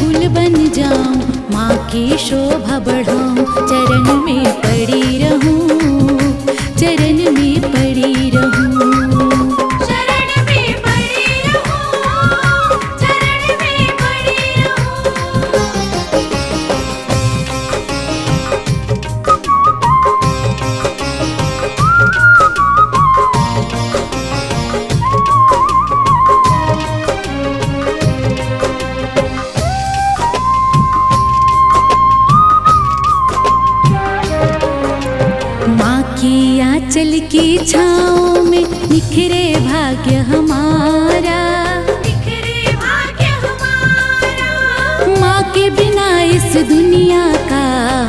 फूल बन जाऊं, माँ की शोभा बढ़ाऊं, चरण में पड़ी रहूं, चरण में पड़ी रहूं। आंचल की छाँव में निखरे भाग्य हमारा, निखरे भाग्य हमारा। माँ के बिना इस दुनिया का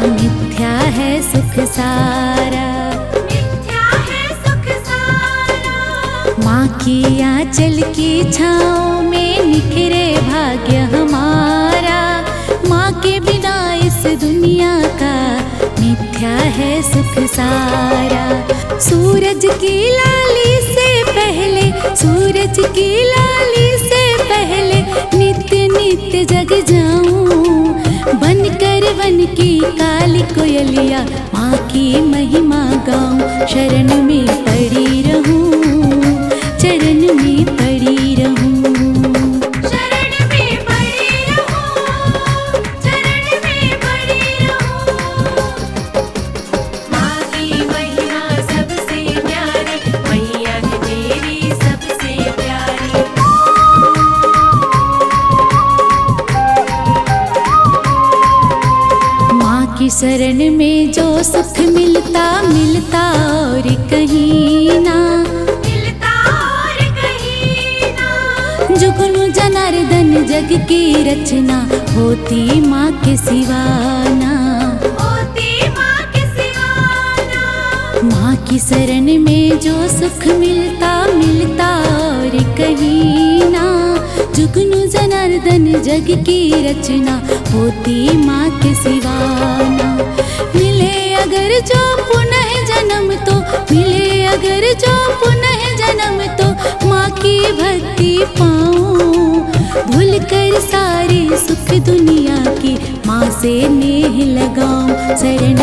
मिथ्या है सुख सारा, मिथ्या है सुख सारा। माँ की आंचल की छाँव में निखरे भाग्य हमारा, माँ के बिना इस दुनिया का मिथ्या है सुख सारा। सूरज की लाली से पहले, सूरज की लाली से पहले नित्य नित्य जग जाऊं, बनकर वन की काली कोयलिया माँ की महिमा गाऊं। शरण में पड़ी रहूं, चरण में पड़ी रहूं। शरण में जो सुख मिलता मिलता और कहीं ना, मिलता और कहीं ना। जुगनू जनार्दन जग की रचना होती माँ के सिवाना, होती माँ के सिवाना। माँ की शरण में जो सुख मिलता मिलता और कहीं ना। जुगनू जनार्दन जग की रचना होती माँ के सिवाना। मिले अगर जो पुनः जन्म तो, मिले अगर जो पुनः जन्म तो माँ की भक्ति पाऊं। भूल कर सारे सुख दुनिया की माँ से नेह लगाऊं। शरण